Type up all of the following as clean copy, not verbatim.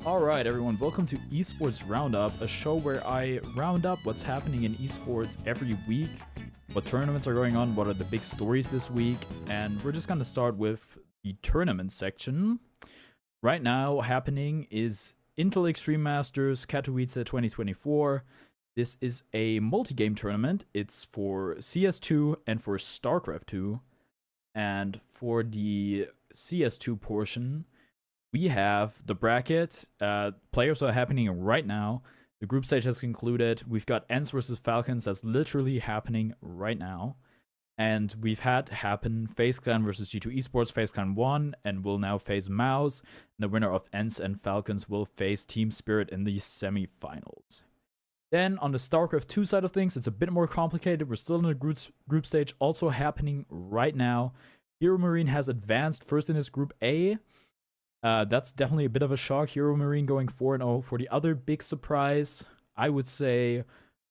Alright everyone, welcome to Esports Roundup, a show where I round up what's happening in esports every week, what tournaments are going on, what are the big stories this week, and we're just gonna start with the tournament section. Right now happening is Intel Extreme Masters Katowice 2024. This is a multi-game tournament. It's for CS2 and for StarCraft 2. And for the CS2 portion, we have the bracket. Playoffs are happening right now. The group stage has concluded. We've got ENCE versus Falcons. That's literally happening right now. And we've had happen FaZe Clan versus G2 Esports. FaZe Clan won and will now face Mouse. And the winner of ENCE and Falcons will face Team Spirit in the semifinals. Then on the StarCraft 2 side of things, it's a bit more complicated. We're still in the group stage, also happening right now. Hero Marine has advanced first in his Group A. That's definitely a bit of a shock. Hero Marine going 4-0. For the other big surprise, I would say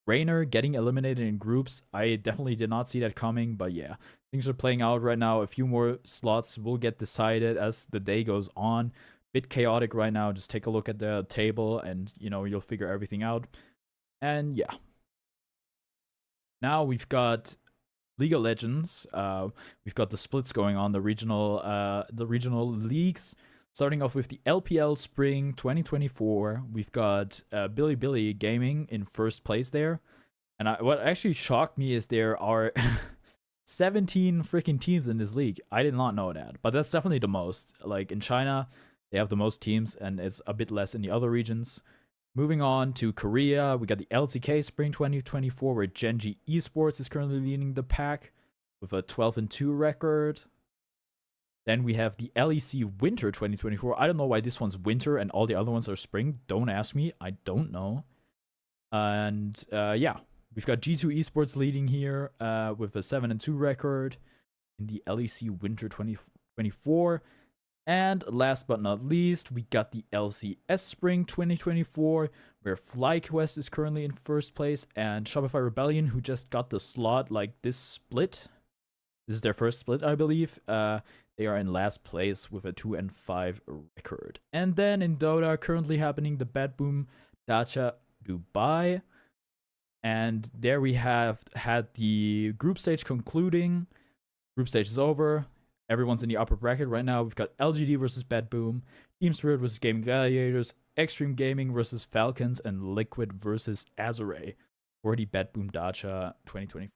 Raynor getting eliminated in groups. I definitely did not see that coming, but yeah, things are playing out right now. A few more slots will get decided as the day goes on. Bit chaotic right now. Just take a look at the table and, you'll figure everything out. And yeah. Now we've got League of Legends. We've got the splits going on, the regional leagues. Starting off with the LPL Spring 2024, we've got Bilibili Gaming in first place there. And what actually shocked me is there are 17 freaking teams in this league. I did not know that, but that's definitely the most. Like in China, they have the most teams, and it's a bit less in the other regions. Moving on to Korea, we got the LCK Spring 2024, where Genji Esports is currently leading the pack with a 12-2 record. Then we have the LEC Winter 2024. I don't know why this one's winter and all the other ones are spring. Don't ask me. I don't know. And yeah, we've got G2 Esports leading here with a 7-2 record in the LEC Winter 2024. And last but not least, we got the LCS Spring 2024, where FlyQuest is currently in first place, and Shopify Rebellion, who just got the slot like this split. This is their first split, I believe. They are in last place with a 2-5 record. And then in Dota, currently happening the Bad Boom Dacha Dubai. And there we have had the group stage concluding. Group stage is over. Everyone's in the upper bracket right now. We've got LGD versus Bad Boom, Team Spirit versus Gaming Gladiators, Extreme Gaming versus Falcons, and Liquid versus Azure for the Bad Boom Dacha 2024.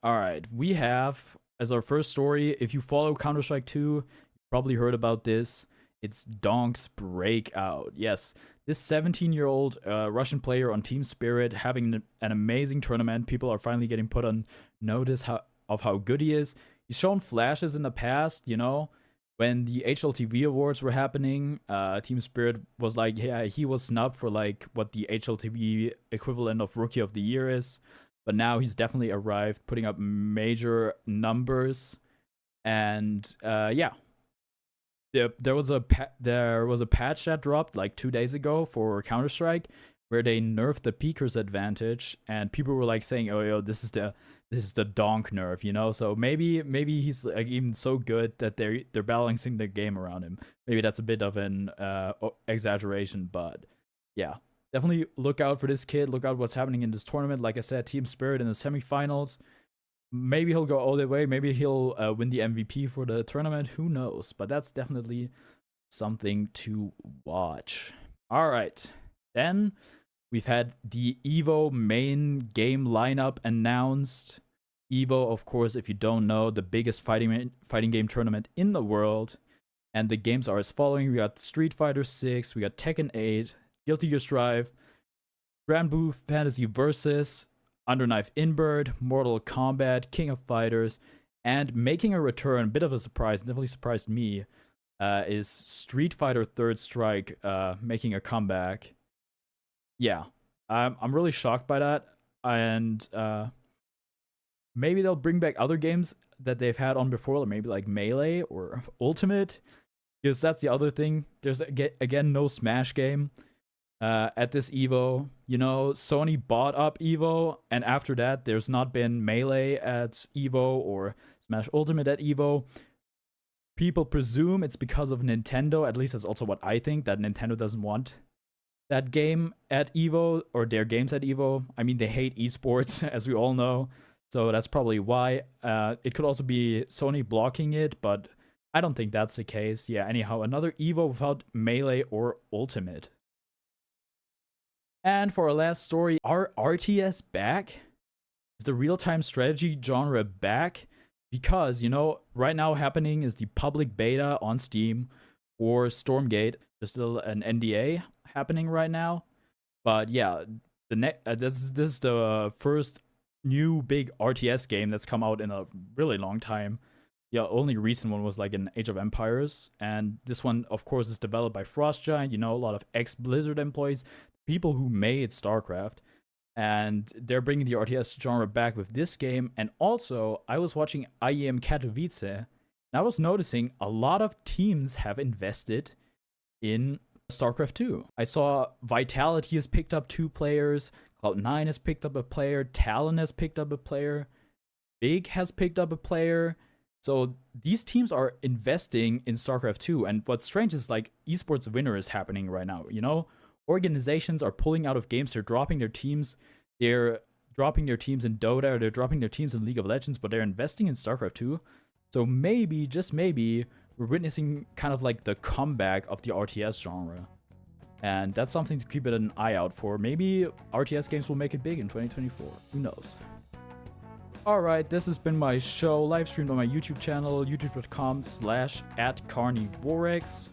Alright, we have as our first story, if you follow Counter-Strike 2, you probably heard about this. It's Donk's breakout. Yes, this 17-year-old Russian player on Team Spirit having an amazing tournament. People are finally getting put on notice of how good he is. He's shown flashes in the past, when the HLTV awards were happening. Team Spirit was like, yeah, he was snubbed for like what the HLTV equivalent of Rookie of the Year is. But now he's definitely arrived, putting up major numbers, and yeah, there was a patch that dropped like 2 days ago for Counter-Strike where they nerfed the peekers advantage, and people were like saying, "Oh, yo, this is the Donk nerf," So maybe he's like even so good that they're balancing the game around him. Maybe that's a bit of an exaggeration, but yeah. Definitely look out for this kid. Look out what's happening in this tournament. Like I said, Team Spirit in the semifinals. Maybe he'll go all the way. Maybe he'll win the MVP for the tournament. Who knows? But that's definitely something to watch. All right. Then we've had the EVO main game lineup announced. EVO, of course, if you don't know, the biggest fighting game tournament in the world. And the games are as following. We got Street Fighter 6. We got Tekken 8. Guilty Gear Strive, Grand Blue Fantasy Versus, Underknife Inbird, Mortal Kombat, King of Fighters, and making a return, a bit of a surprise, definitely surprised me, is Street Fighter Third Strike making a comeback. Yeah, I'm really shocked by that, and maybe they'll bring back other games that they've had on before, maybe like Melee or Ultimate, because that's the other thing. There's, again, no Smash game. At this EVO, Sony bought up EVO, and after that, there's not been Melee at EVO or Smash Ultimate at EVO. People presume it's because of Nintendo. At least that's also what I think, that Nintendo doesn't want that game at EVO, or their games at EVO. I mean, they hate esports, as we all know. So that's probably why. It could also be Sony blocking it, but I don't think that's the case. Yeah, anyhow, another EVO without Melee or Ultimate. And for our last story, are RTS back? Is the real-time strategy genre back? Because, you know, right now happening is the public beta on Steam for Stormgate. There's still an NDA happening right now. But yeah, this is the first new big RTS game that's come out in a really long time. Yeah, only recent one was like in Age of Empires. And this one, of course, is developed by Frost Giant, you know, a lot of ex-Blizzard employees, people who made StarCraft. And they're bringing the RTS genre back with this game. And also, I was watching IEM Katowice, and I was noticing a lot of teams have invested in StarCraft 2. I saw Vitality has picked up 2 players, Cloud9 has picked up a player, Talon has picked up a player, Big has picked up a player. So these teams are investing in StarCraft 2. And what's strange is like esports winter is happening right now, you know? Organizations are pulling out of games. They're dropping their teams. They're dropping their teams in Dota, or they're dropping their teams in League of Legends, but they're investing in StarCraft 2. So maybe, just maybe, we're witnessing kind of like the comeback of the RTS genre. And that's something to keep an eye out for. Maybe RTS games will make it big in 2024. Who knows? Alright, this has been my show, live streamed on my YouTube channel, youtube.com/@carnivorex.